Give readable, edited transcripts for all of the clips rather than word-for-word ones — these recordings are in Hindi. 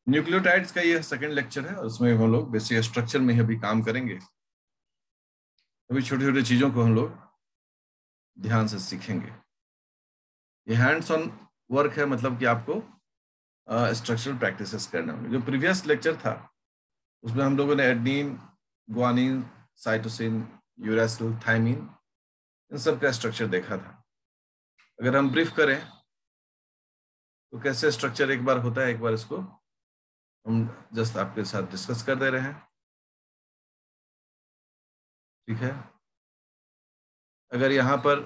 न्यूक्लियोटाइड्स का ये सेकंड लेक्चर है और उसमें हम लोग बेसिक स्ट्रक्चर में ही अभी काम करेंगे। अभी छोटी छोटी चीजों को हम लोग ध्यान से सीखेंगे। ये हैंड्स ऑन वर्क है, मतलब कि आपको स्ट्रक्चरल प्रैक्टिसेस करना होंगे। जो प्रीवियस लेक्चर था उसमें हम लोगों ने adenine, guanine, cytosine, uracil, thymine, इन सब का स्ट्रक्चर देखा था। अगर हम ब्रीफ करें तो कैसे स्ट्रक्चर एक बार होता है, एक बार इसको हम जस्ट आपके साथ डिस्कस कर दे रहे हैं। ठीक है, अगर यहाँ पर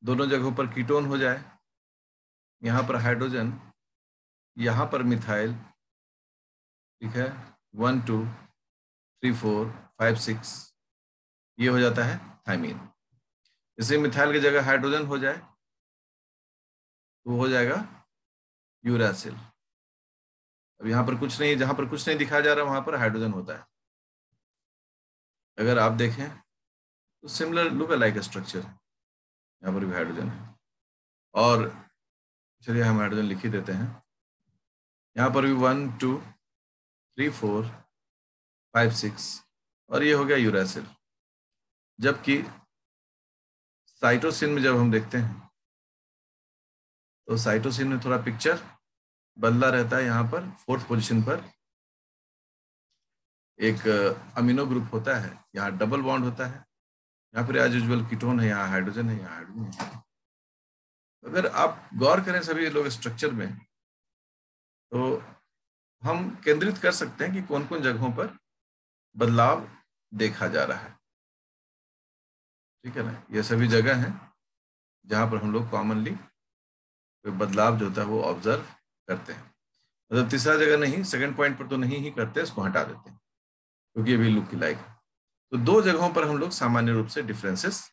दोनों जगहों पर कीटोन हो जाए, यहाँ पर हाइड्रोजन, यहाँ पर मिथाइल, ठीक है, 1 2 3 4 5 6, ये हो जाता है थायमीन। इसे मिथाइल की जगह हाइड्रोजन हो जाए तो हो जाएगा यूरासिल। अब यहाँ पर कुछ नहीं, जहां पर कुछ नहीं दिखाया जा रहा वहां पर हाइड्रोजन होता है। अगर आप देखें तो सिमिलर लुक अलाइक स्ट्रक्चर है, यहाँ पर भी हाइड्रोजन है। और चलिए हम हाइड्रोजन लिख ही देते हैं। यहाँ पर भी 1 2 3 4 5 6, और ये हो गया यूरासिल। जबकि साइटोसिन में जब हम देखते हैं तो साइटोसिन में थोड़ा पिक्चर बदला रहता है। यहाँ पर 4th पोजीशन पर एक अमीनो ग्रुप होता है, यहाँ डबल बॉन्ड होता है। यहाँ पर एज यूजुअल कीटोन है, यहाँ हाइड्रोजन है, यहाँ हाइड्रोजन है। अगर आप गौर करें सभी लोग स्ट्रक्चर में तो हम केंद्रित कर सकते हैं कि कौन कौन जगहों पर बदलाव देखा जा रहा है। ठीक है ना, ये सभी जगह हैं जहां पर हम लोग कॉमनली बदलाव जो होता है वो ऑब्जर्व करते हैं। मतलब तीसरा जगह नहीं, सेकंड पॉइंट पर तो नहीं ही करते, इसको हटा देते हैं क्योंकि ये भी लुक लाइक है। तो दो जगहों पर हम लोग सामान्य रूप से डिफरेंसेस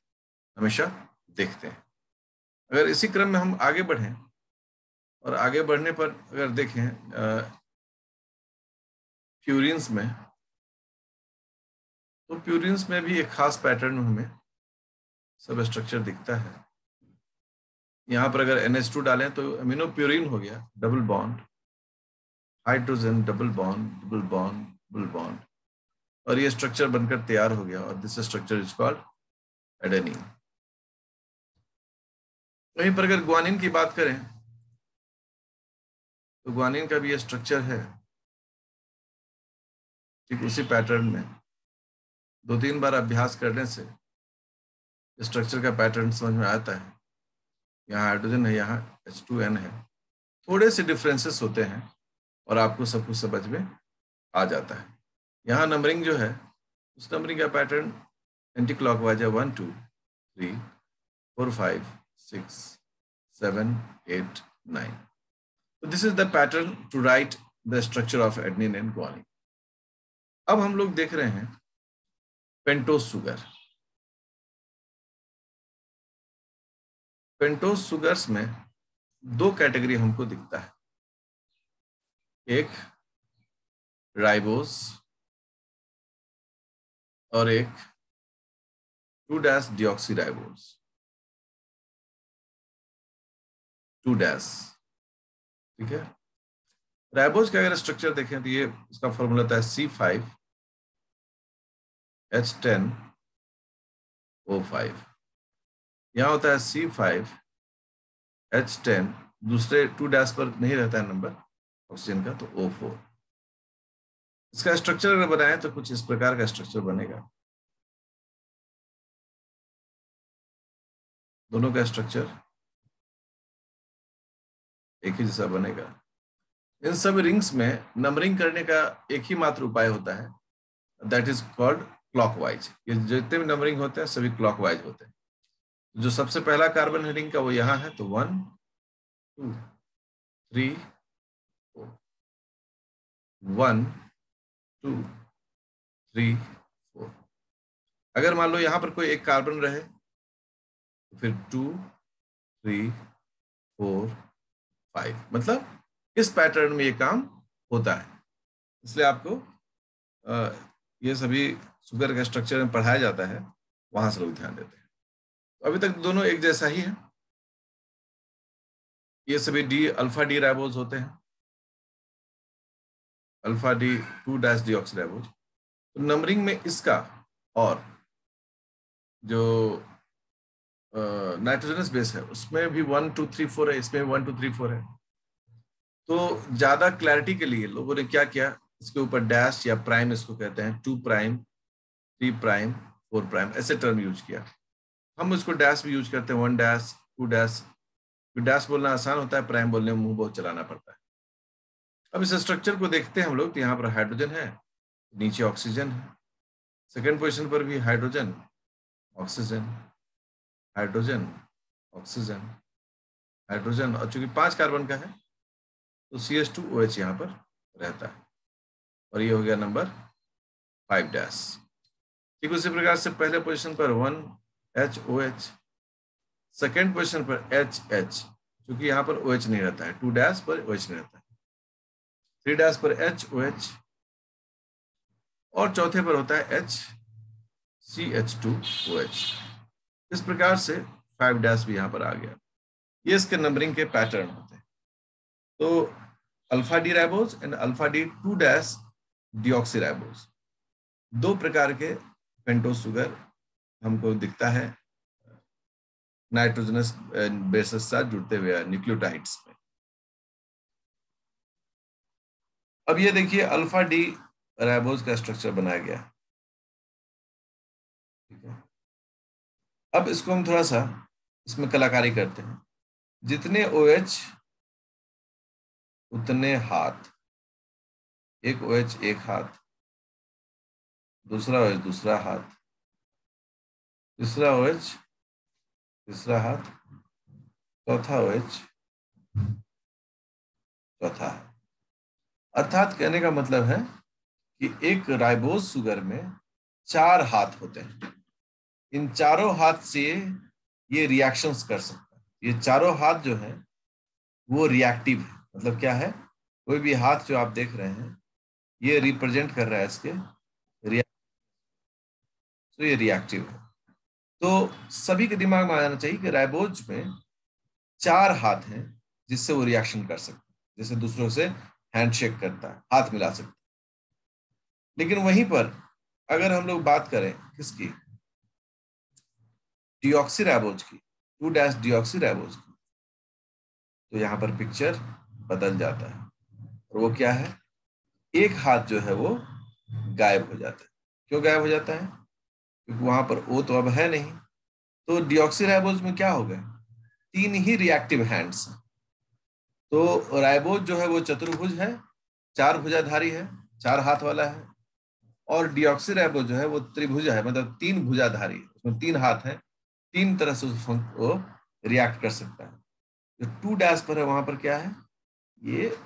हमेशा देखते हैं। अगर इसी क्रम में हम आगे बढ़ें और आगे बढ़ने पर अगर देखें प्यूरिन्स में, तो प्यूरिन्स में भी एक खास पैटर्न हमें सब स्ट्रक्चर दिखता है। यहाँ पर अगर NH2 डालें तो अमीनो प्यूरिन हो गया, double bond, hydrogen, double bond, double bond, double bond, और ये स्ट्रक्चर बनकर तैयार हो गया और this structure is called adenine. वहीं पर अगर ग्वानिन की बात करें तो ग्वानिन का भी ये स्ट्रक्चर है, ठीक उसी पैटर्न में। 2-3 बार अभ्यास करने से स्ट्रक्चर का पैटर्न समझ में आता है। यहाँ हाइड्रोजन है, यहाँ H2N है, थोड़े से डिफरेंसेस होते हैं और आपको सब कुछ समझ में आ जाता है। यहाँ नंबरिंग जो है उस नंबरिंग का पैटर्न एंटी क्लॉकवाइज है, 1 2 3 4 5 6 7 8 9। So this is the pattern to write the structure of adenine and guanine. अब हम लोग देख रहे हैं पेंटोज सुगर। पेंटोज सुगर्स में दो कैटेगरी हमको दिखता है, एक राइबोस और एक 2-डिऑक्सीराइबोस, 2-। ठीक है, राइबोस का अगर स्ट्रक्चर देखें तो ये इसका फॉर्मूला होता है C5H10O5। यहाँ होता है C5H10, दूसरे 2- पर नहीं रहता है नंबर ऑक्सीजन का, तो O4। इसका स्ट्रक्चर अगर बनाए तो कुछ इस प्रकार का स्ट्रक्चर बनेगा। दोनों का स्ट्रक्चर एक ही जैसा बनेगा। इन सब रिंग्स में नंबरिंग करने का एक ही मात्र उपाय होता है, दैट इज कॉल्ड क्लॉकवाइज। ये जितने भी नंबरिंग होते हैं सभी क्लॉकवाइज होते हैं। जो सबसे पहला कार्बन रिंग का वो यहाँ है, तो 1 2 3 4, 1 2 3 4। अगर मान लो यहाँ पर कोई एक कार्बन रहे तो फिर 2 3 4 5, मतलब इस पैटर्न में ये काम होता है। इसलिए आपको ये सभी शुगर का स्ट्रक्चर में पढ़ाया जाता है, वहां से लोग ध्यान देते हैं। तो अभी तक दोनों एक जैसा ही है। ये सभी अल्फा डी राइबोज होते हैं। Alpha D 2' deoxyribose. तो नंबरिंग में इसका और जो नाइट्रोजनस बेस है उसमें भी 1 2 3 4 है, इसमें 1 2 3 4 है। तो ज्यादा क्लैरिटी के लिए लोगों ने क्या किया, इसके ऊपर डैश या प्राइम इसको कहते हैं, 2 प्राइम 3 प्राइम 4 प्राइम ऐसे टर्म यूज किया। हम उसको डैश भी यूज करते हैं, 1 डैश 2 डैश। डैश बोलना आसान होता है, प्राइम बोलने में मुंह बहुत चलाना पड़ता है। अब इस स्ट्रक्चर को देखते हैं हम लोग, तो यहाँ पर हाइड्रोजन है, नीचे ऑक्सीजन है, सेकेंड पोजिशन पर भी hydrogen oxygen hydrogen oxygen hydrogen, और चूंकि 5 कार्बन का है तो CH2OH यहाँ पर रहता है, और ये हो गया नंबर 5'। ठीक उसी प्रकार से पहले पोजीशन पर 1HOH, सेकेंड पोजीशन पर HH, क्योंकि यहाँ पर OH नहीं रहता है, 2' पर OH नहीं रहता है, 3' पर HOH, और चौथे पर होता है CH2OH। इस प्रकार से 5' भी यहाँ पर आ गया। ये इसके नंबरिंग के पैटर्न होते हैं। तो alpha D ribose and alpha D 2' deoxyribose, दो प्रकार के पेंटोज शुगर हमको दिखता है नाइट्रोजनस बेसेस साथ जुड़ते हुए न्यूक्लियोटाइड्स में। अब ये देखिए अल्फा डी राइबोज का स्ट्रक्चर बनाया गया, ठीक है। अब इसको हम थोड़ा सा इसमें कलाकारी करते हैं। जितने OH उतने हाथ, एक OH एक हाथ, दूसरा OH दूसरा हाथ, तीसरा OH तीसरा हाथ, चौथा OH चौथा हाथ। अर्थात कहने का मतलब है कि एक राइबोज शुगर में 4 हाथ होते हैं। इन चारों हाथ से ये रिएक्शंस कर सकता है। ये चारों हाथ जो है वो रिएक्टिव है। मतलब क्या है, कोई भी हाथ जो आप देख रहे हैं ये रिप्रेजेंट कर रहा है इसके तो ये रिएक्टिव है। तो सभी के दिमाग में आना चाहिए कि राइबोज में 4 हाथ हैं जिससे वो रिएक्शन कर सकता है, जैसे दूसरों से हैंडशेक करता है, हाथ मिला सकता है। लेकिन वहीं पर अगर हम लोग बात करें किसकी, डीऑक्सीराइबोज की, 2' डीऑक्सीराइबोज की, तो यहाँ पर पिक्चर बदल जाता है। और वो क्या है, एक हाथ जो है वो गायब हो जाता है। क्यों गायब हो जाता है, क्योंकि वहां पर O तो अब है नहीं। तो डीऑक्सीराइबोज में क्या हो गया, 3 ही रिएक्टिव हैंड्स हैं। तो राइबोज जो है वो चतुर्भुज है, 4 भुजाधारी है, 4 हाथ वाला है। और डीऑक्सीराइबोज जो है वो त्रिभुज है, मतलब 3 भुजाधारी है, उसमें 3 हाथ हैं, 3 तरह से वो रिएक्ट कर सकता है। जो 2' पर है वहां पर क्या है, ये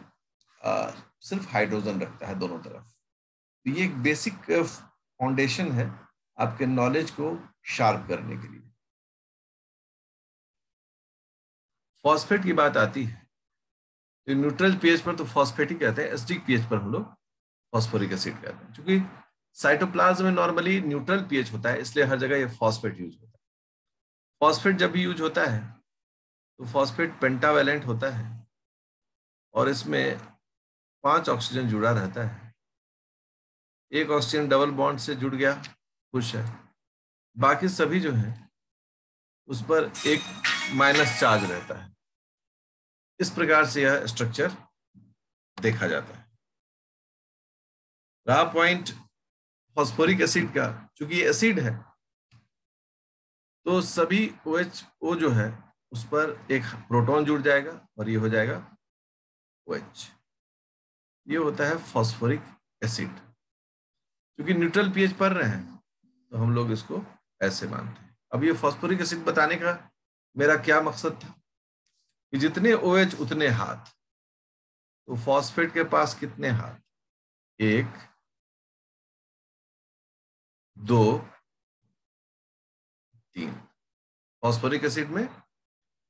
सिर्फ हाइड्रोजन रखता है दोनों तरफ। तो ये एक बेसिक फाउंडेशन है आपके नॉलेज को शार्प करने के लिए। फॉस्फेट की बात आती है तो न्यूट्रल पीएच पर तो फॉस्फेटिक कहते हैं, एसिडिक पीएच पर हम लोग फॉस्फोरिक एसिड कहते हैं। क्योंकि साइटोप्लाज्म में नॉर्मली न्यूट्रल पीएच होता है, इसलिए हर जगह ये फॉस्फेट यूज होता है। फॉस्फेट जब भी यूज होता है तो फॉस्फेट पेंटावैलेंट होता है और इसमें 5 ऑक्सीजन जुड़ा रहता है। एक ऑक्सीजन डबल बॉन्ड से जुड़ गया, खुश है। बाकी सभी जो है उस पर एक माइनस चार्ज रहता है। इस प्रकार से यह स्ट्रक्चर देखा जाता है। रहा पॉइंट फॉस्फोरिक एसिड का, चूंकि ये एसिड है तो सभी OH जो है उस पर एक प्रोटॉन जुड़ जाएगा और ये हो जाएगा OH। ये होता है फॉस्फोरिक एसिड। क्योंकि न्यूट्रल पीएच पढ़ रहे हैं तो हम लोग इसको ऐसे मानते हैं। अब ये फॉस्फोरिक एसिड बताने का मेरा क्या मकसद था कि जितने OH उतने हाथ। तो फॉस्फेट के पास कितने हाथ, 1 2 3। फॉस्फोरिक एसिड में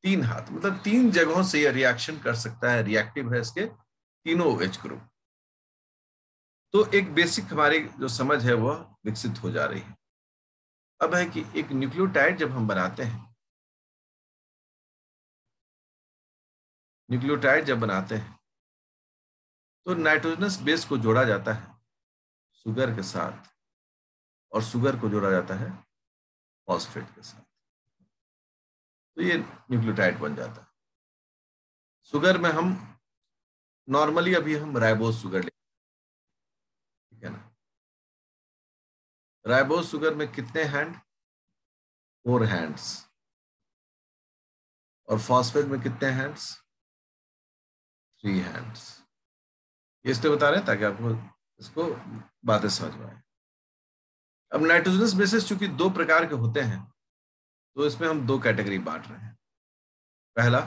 3 हाथ, मतलब 3 जगहों से यह रिएक्शन कर सकता है, रिएक्टिव है इसके तीनों OH ग्रुप। तो एक बेसिक हमारी जो समझ है वह विकसित हो जा रही है। अब है कि एक न्यूक्लियोटाइड जब हम बनाते हैं, न्यूक्लियोटाइड जब बनाते हैं तो नाइट्रोजनस बेस को जोड़ा जाता है शुगर के साथ और शुगर को जोड़ा जाता है फॉस्फेट के साथ, तो ये न्यूक्लियोटाइड बन जाता है। शुगर में हम नॉर्मली अभी हम राइबोज शुगर लेते हैं, ठीक है ना। राइबोज शुगर में कितने हैंड? 4 हैंड्स। और फॉस्फेट में कितने हैंड्स? 3 हैंड्स। ये इसलिए बता रहे हैं ताकि आपको इसको बातें समझ में आए। अब नाइट्रोजनस बेसिस चूंकि 2 प्रकार के होते हैं, तो इसमें हम 2 कैटेगरी बांट रहे हैं। पहला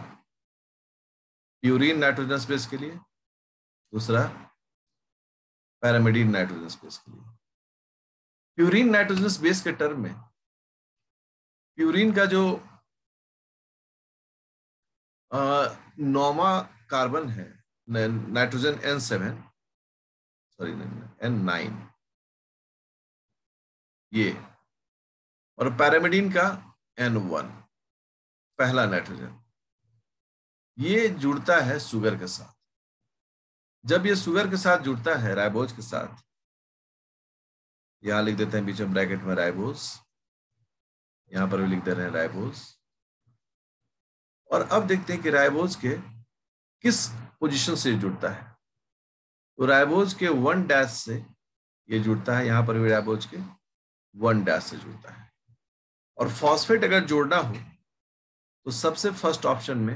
प्यूरीन नाइट्रोजनस बेस के लिए, दूसरा पैरामिडीन नाइट्रोजनस बेस के लिए। प्यूरीन नाइट्रोजनस बेस के टर्म में प्यूरीन का जो 9वां कार्बन है नाइट्रोजन N7, सॉरी N9, ये, और पैरामिडीन का N1 पहला नाइट्रोजन, ये जुड़ता है शुगर के साथ। जब ये शुगर के साथ जुड़ता है राइबोज के साथ, यहां लिख देते हैं बीच में ब्रैकेट में राइबोज, यहां पर भी लिख दे रहे हैं राइबोज। और अब देखते हैं कि राइबोज के किस पोजीशन से जुड़ता है। तो राइबोज के 1 डैश से ये जुड़ता है, यहां पर भी राइबोज के 1 डैश से जुड़ता है। और फॉस्फेट अगर जोड़ना हो तो सबसे फर्स्ट ऑप्शन में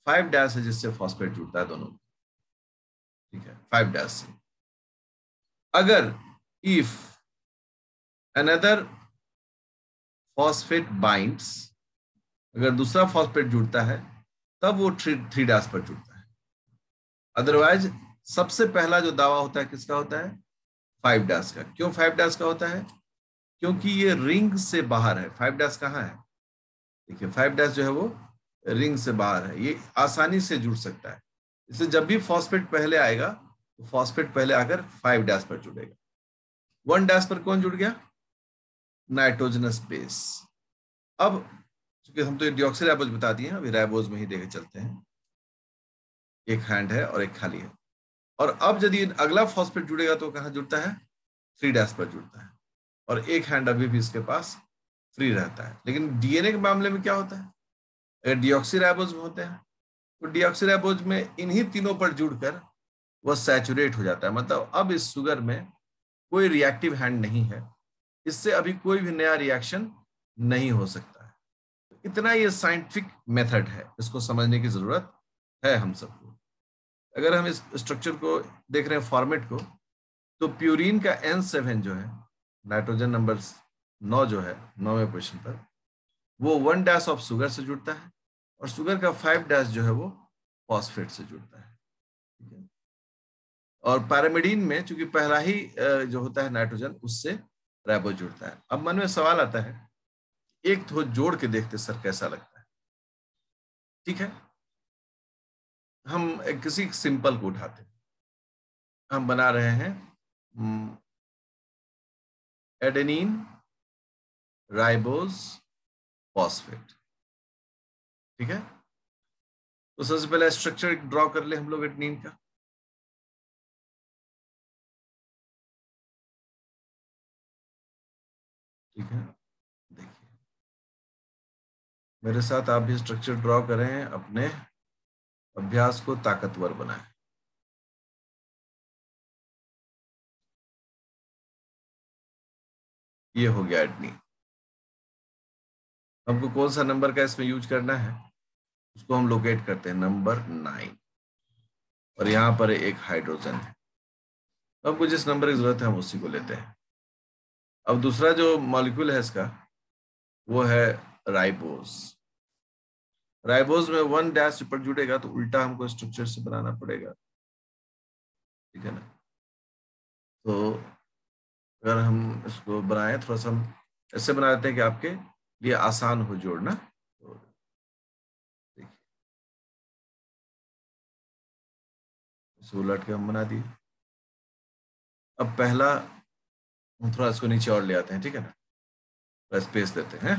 5 डैश है जिससे फॉस्फेट जुड़ता है दोनों, ठीक है, 5 डैश से। अगर इफ अनदर फॉस्फेट बाइंड्स, अगर दूसरा फॉस्फेट जुड़ता है तब वो 3 डैश पर जुड़ता है। अदरवाइज सबसे पहला जो दावा होता है किसका होता है? 5 डैश का। क्यों 5 डैश का होता है? क्योंकि ये रिंग से बाहर है। 5 डैश कहाँ है? देखिए 5 डैश जो है वो रिंग से बाहर है, ये आसानी से जुड़ सकता है। इसलिए जब भी फॉस्फेट पहले आएगा तो फॉस्फेट पहले आकर 5 डैश पर जुड़ेगा। 1 डैश पर कौन जुड़ गया? Nitrogenous base. अब चूंकि हम तो डिऑक्सीराइबोज बता दिए हैं, अभी राइबोज में ही देखे चलते हैं। एक हैंड है और एक खाली है। और अब यदि अगला फॉस्फेट जुड़ेगा तो कहां जुड़ता है? 3 डैश पर जुड़ता है। और एक हैंड अभी भी इसके पास फ्री रहता है। लेकिन डीएनए के मामले में क्या होता है? अगर डिऑक्सीराइबोज में होते हैं तो डिऑक्सीराइबोज में इन्हीं तीनों पर जुड़कर वह सैचुरेट हो जाता है। मतलब अब इस शुगर में कोई रिएक्टिव हैंड नहीं है, इससे अभी कोई भी नया रिएक्शन नहीं हो सकता है। इतना ये साइंटिफिक मेथड है, इसको समझने की जरूरत है हम सबको। अगर हम इस स्ट्रक्चर को देख रहे हैं, फॉर्मेट को, तो प्यूरीन का N7 जो है, नाइट्रोजन नंबर 9 जो है 9वें पोजीशन पर, वो 1 डैश ऑफ शुगर से जुड़ता है। और शुगर का 5 डैश जो है वो फॉस्फेट से जुड़ता है, ठीक है। और पैरामिडीन में चूंकि पहला ही जो होता है नाइट्रोजन, उससे राइबोज जुड़ता है। अब मन में सवाल आता है, एक तो जोड़ के देखते सर कैसा लगता है, ठीक है। हम किसी सिंपल को उठाते हैं, हम बना रहे हैं एडेनिन राइबोज फॉस्फेट, ठीक है। तो सबसे पहले स्ट्रक्चर ड्रॉ कर ले हम लोग एडेनिन का। ठीक है, देखिए मेरे साथ आप भी स्ट्रक्चर ड्रॉ करें, अपने अभ्यास को ताकतवर बनाएं। ये हो गया एडेनिन। हमको कौन सा नंबर का इसमें यूज करना है, उसको हम लोकेट करते हैं नंबर 9। और यहाँ पर एक हाइड्रोजन है, तो हमको जिस नंबर की जरूरत है हम उसी को लेते हैं। अब दूसरा जो मॉलिक्यूल है इसका, वो है राइबोज। राइबोज में 1 डैश पर जुड़ेगा तो उल्टा हमको स्ट्रक्चर से बनाना पड़ेगा, ठीक है ना। तो अगर हम इसको बनाएं, थोड़ा सा हम ऐसे बना देते हैं कि आपके लिए आसान हो जोड़ना। तो देखिए इसे उलट के हम बना दिए। अब पहला हम थोड़ा इसको नीचे और ले आते हैं, ठीक है ना, स्पेस देते हैं।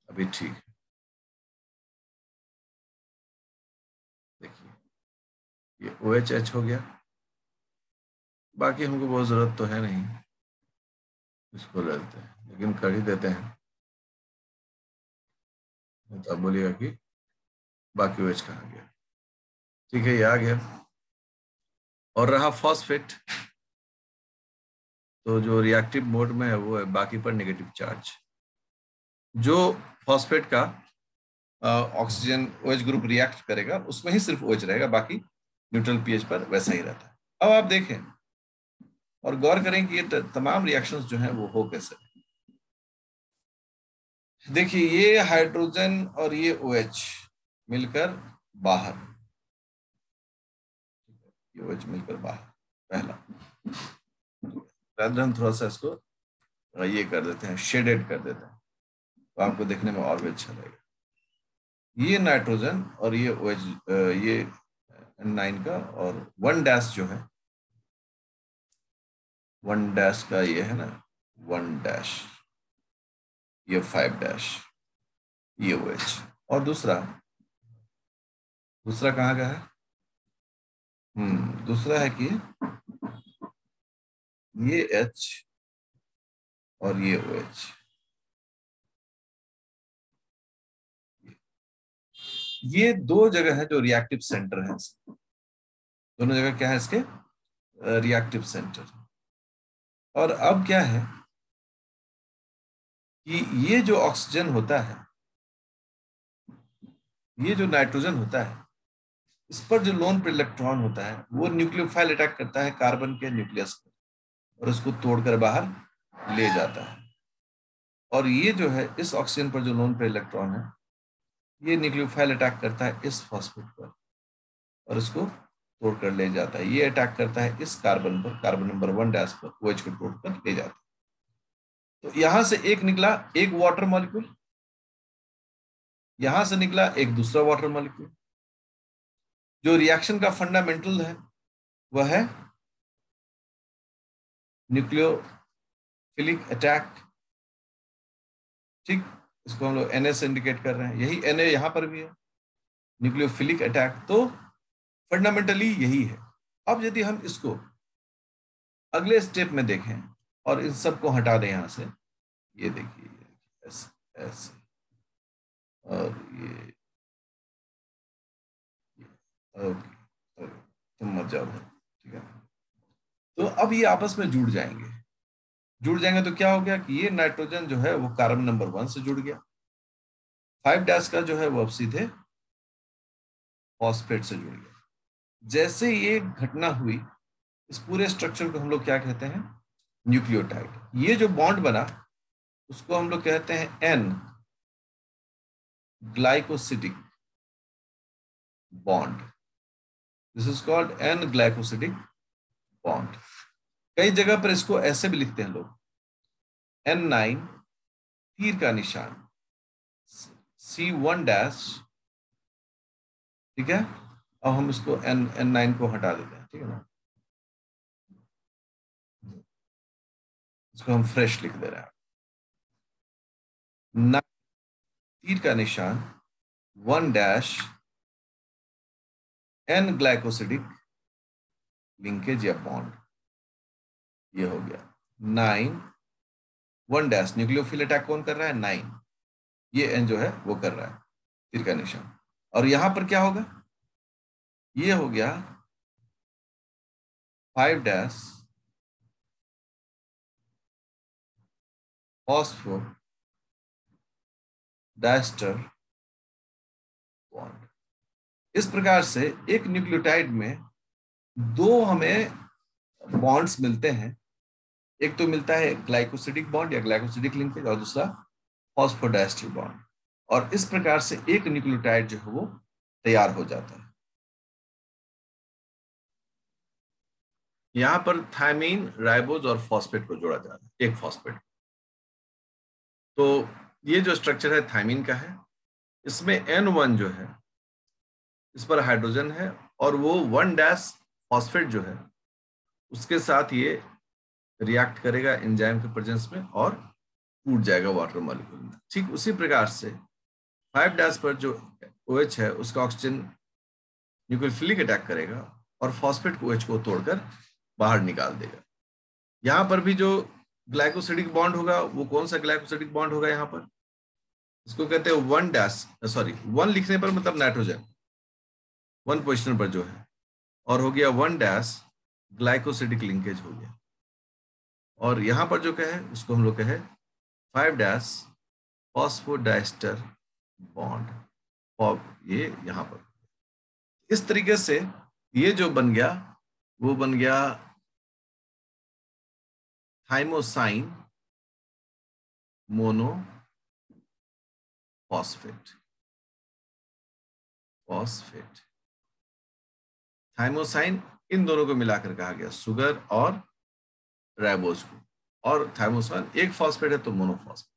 अभी ठीक है। ये OH हो गया। बाकी हमको बहुत जरूरत तो है नहीं, इसको ले लेते हैं, लेकिन कर ही देते हैं, तो आप बोलिएगा कि बाकी OH कहाँ गया। ठीक है, ये आ गया। और रहा फॉस्फेट, तो जो रिएक्टिव मोड में है वो है बाकी पर नेगेटिव चार्ज। जो फॉस्फेट का ऑक्सीजन OH ग्रुप रिएक्ट करेगा उसमें ही सिर्फ OH रहेगा, बाकी न्यूट्रल pH पर वैसा ही रहता है। अब आप देखें और गौर करें कि ये तमाम रिएक्शंस जो हैं वो हो कैसे। देखिए, ये हाइड्रोजन और ये OH मिलकर बाहर, ये OH मिलकर बाहर, पहला। हम थोड़ा सा इसको ये कर देते हैं, शेडेड कर देते हैं, तो आपको देखने में और भी अच्छा लगेगा। ये नाइट्रोजन और ये OH, ये N9 का, और 1' जो है, 1' का ये है ना, 1', ये 5', ये OH। और दूसरा कहाँ का है? दूसरा है कि ये H और ये OH, ये दो जगह है जो रिएक्टिव सेंटर है। दोनों जगह क्या है इसके? Reactive centre. और अब क्या है कि ये जो ऑक्सीजन होता है, ये जो नाइट्रोजन होता है, इस पर जो लोन पेयर इलेक्ट्रॉन होता है वो न्यूक्लियोफाइल अटैक करता है कार्बन के न्यूक्लियस पर और उसको तोड़कर बाहर ले जाता है। और ये जो है इस ऑक्सीजन पर जो लोन पेयर इलेक्ट्रॉन है, ये न्यूक्लियोफाइल अटैक करता है इस फॉस्फेट पर और इसको तोड़कर ले जाता है। ये अटैक करता है इस कार्बन पर, कार्बन नंबर 1' पर, OH को तोड़कर ले जाता है। तो यहां से एक निकला एक वाटर मॉलिक्यूल, यहां से निकला एक दूसरा वाटर मॉलिक्यूल। जो रिएक्शन का फंडामेंटल है वह है न्यूक्लियोफिलिक अटैक। ठीक, इसको हम लोग Na से इंडिकेट कर रहे हैं, यही Na यहां पर भी है, न्यूक्लियोफिलिक अटैक। तो फंडामेंटली यही है। अब यदि हम इसको अगले स्टेप में देखें और इन सबको हटा दें यहां से, ये देखिए ऐसे ऐसे, और ये ओके, तुम मत जाओ, ठीक है। तो अब ये आपस में जुड़ जाएंगे तो क्या हो गया कि ये नाइट्रोजन जो है वो कार्बन नंबर 1 से जुड़ गया, 5' का जो है वो अब सीधे फॉस्फेट से जुड़ गया। जैसे ये घटना हुई, इस पूरे स्ट्रक्चर को हम लोग क्या कहते हैं? न्यूक्लियोटाइड। ये जो बॉन्ड बना उसको हम लोग कहते हैं N glycosidic bond. This is called N glycosidic bond. कई जगह पर इसको ऐसे भी लिखते हैं लोग, N9 तीर का निशान, C1', ठीक है। अब हम इसको N9 को हटा देते हैं, ठीक है ना, इसको हम फ्रेश लिख दे रहे हैं। तीर का निशान 1' N ग्लाइकोसिडिक लिंकेज या बॉन्ड, ये हो गया 9 1' न्यूक्लियोफिल अटैक कौन कर रहा है? 9, ये N जो है वो कर रहा है तीर का निशान। और यहां पर क्या होगा? ये हो गया 5' फॉस्फो डाइस्टर बॉन्ड। इस प्रकार से एक न्यूक्लियोटाइड में दो हमें बॉन्ड्स मिलते हैं। एक तो मिलता है ग्लाइकोसिडिक बॉन्ड या ग्लाइकोसिडिक लिंकेज, और दूसरा फॉस्फोडाइस्टर बॉन्ड। और इस प्रकार से एक न्यूक्लियोटाइड जो है वो तैयार हो जाता है। यहां पर थायमीन, राइबोज और फॉस्फेट को जोड़ा जा रहा है, एक फॉस्फेट। तो ये जो स्ट्रक्चर है थायमीन का है, इसमें N1 जो है इस पर हाइड्रोजन है, और वो 1' फॉस्फेट जो है उसके साथ ये रिएक्ट करेगा एंजाइम के प्रेजेंस में और टूट जाएगा वाटर मॉलिक्यूल में। ठीक उसी प्रकार से 5' पर जो OH है उसका ऑक्सीजन न्यूक्लियोफिलिक अटैक करेगा और फॉस्फेट को OH को तोड़कर बाहर निकाल देगा। यहाँ पर भी जो ग्लाइकोसिडिक बॉन्ड होगा वो कौन सा ग्लाइकोसिडिक बॉन्ड होगा? यहाँ पर इसको कहते हैं 1 लिखने पर मतलब नाइट्रोजन 1 पोजिशन पर जो है, और हो गया 1 ग्लाइकोसिडिक लिंकेज हो गया। और यहाँ पर जो कहे उसको हम लोग कहे 5 फॉस्फोडाइस्टर बॉन्ड, और ये यहाँ पर इस तरीके से ये जो बन गया वो बन गया थाइमोसाइन मोनोफॉस्फेट। थाइमोसाइन इन दोनों को मिलाकर कहा गया, शुगर और राइबोज को, और थाइमोसाइन एक फॉस्फेट है तो मोनोफॉस्फेट।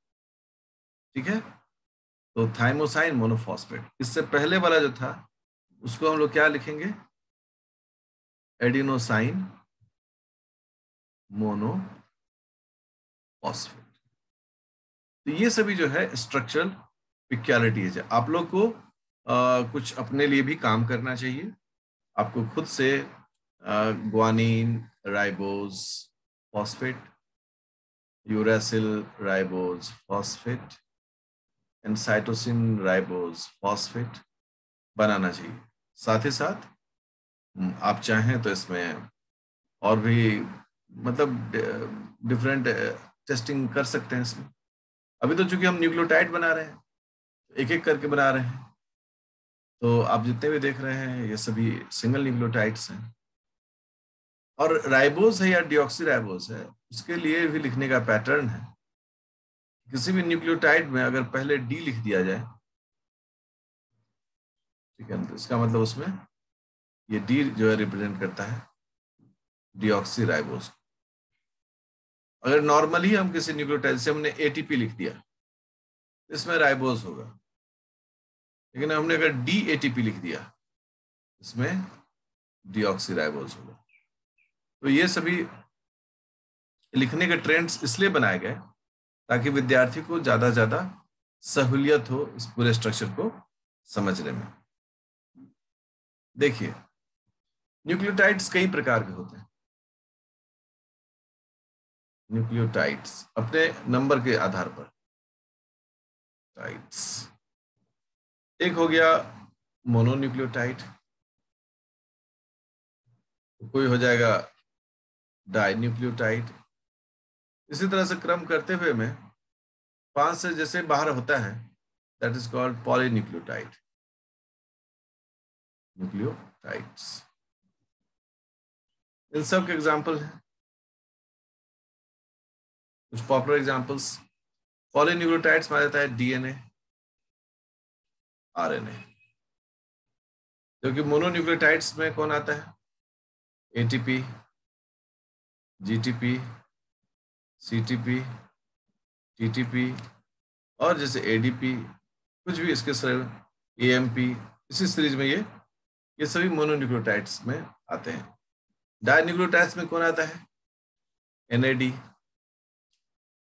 ठीक है, तो थाइमोसाइन मोनोफॉस्फेट। इससे पहले वाला जो था उसको हम लोग क्या लिखेंगे? Adenosine monophosphate. तो ये सभी जो है स्ट्रक्चरल पिक्युलिटीज है। आप लोग को कुछ अपने लिए भी काम करना चाहिए। आपको खुद से guanine ribose phosphate, uracil ribose phosphate and cytosine ribose phosphate बनाना चाहिए। साथ ही साथ आप चाहें तो इसमें और भी मतलब डिफरेंट टेस्टिंग कर सकते हैं इसमें। अभी तो चूंकि हम न्यूक्लियोटाइड बना रहे हैं, एक एक करके बना रहे हैं, तो आप जितने भी देख रहे हैं ये सभी सिंगल न्यूक्लियोटाइड्स हैं। और राइबोज है या डिऑक्सी राइबोज है, उसके लिए भी लिखने का पैटर्न है। किसी भी न्यूक्लियोटाइड में अगर पहले डी लिख दिया जाए, ठीक है, तो इसका मतलब उसमें ये डी जो है रिप्रेजेंट करता है डिऑक्सी राइबोज। अगर नॉर्मली हम किसी न्यूक्लियोटाइड से हमने एटीपी लिख दिया, इसमें राइबोज होगा, लेकिन हमने अगर डी एटीपी लिख दिया, इसमें डिऑक्सी राइबोज होगा। तो ये सभी लिखने के ट्रेंड्स इसलिए बनाए गए ताकि विद्यार्थी को ज्यादा से ज्यादा सहूलियत हो इस पूरे स्ट्रक्चर को समझने में। देखिए, न्यूक्लियोटाइड्स कई प्रकार के होते हैं। न्यूक्लियोटाइड्स अपने नंबर के आधार पर टाइड्स, एक हो गया मोनोन्यूक्लियोटाइड, कोई हो जाएगा डाइन्यूक्लियोटाइड। इसी तरह से क्रम करते हुए में 5 से जैसे बाहर होता है, that is called polynucleotide. Nucleotides इन सब के एग्जाम्पल हैं, कुछ पॉपुलर एग्जाम्पल्स। पॉलीन्यूक्लियोटाइड्स में आ जाता है डीएनए, आरएनए। क्योंकि मोनोन्यूक्लियोटाइड्स में कौन आता है? एटीपी, जीटीपी, सीटीपी, टीटीपी, और जैसे एडीपी, कुछ भी इसके एएमपी, इसी सीरीज में ये सभी मोनोन्यूक्लियोटाइड्स में आते हैं। डाइन्यूक्लियोटाइड्स में कौन आता है? एनएडी,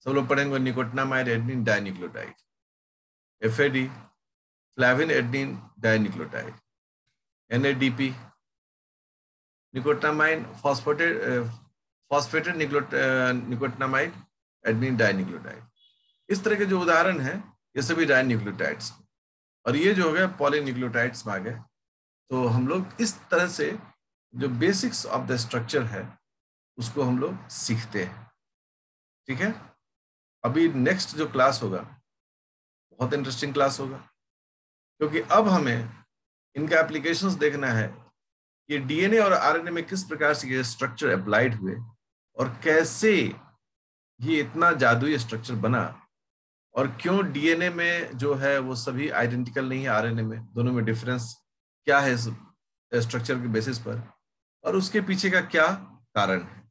सब लोग पढ़ेंगे, nicotinamide adenine dinucleotide. FAD, flavin adenine dinucleotide. NADP, nicotinamide phosphated nicotinamide adenine dinucleotide. इस तरह के जो उदाहरण हैं ये सभी डाइन्यूक्लियोटाइड्स, और ये जो हो गया पॉलीन्यूक्लियोटाइड्स में आ गए। तो हम लोग इस तरह से जो बेसिक्स ऑफ द स्ट्रक्चर है उसको हम लोग सीखते हैं। ठीक है, अभी नेक्स्ट जो क्लास होगा बहुत इंटरेस्टिंग क्लास होगा, क्योंकि अब हमें इनका एप्लीकेशंस देखना है कि डीएनए और आरएनए में किस प्रकार से ये स्ट्रक्चर अप्लाइड हुए और कैसे ये इतना जादुई स्ट्रक्चर बना, और क्यों डीएनए में जो है वो सभी आइडेंटिकल नहीं है, आरएनए में दोनों में डिफरेंस क्या है स्ट्रक्चर के बेसिस पर, और उसके पीछे का क्या कारण है।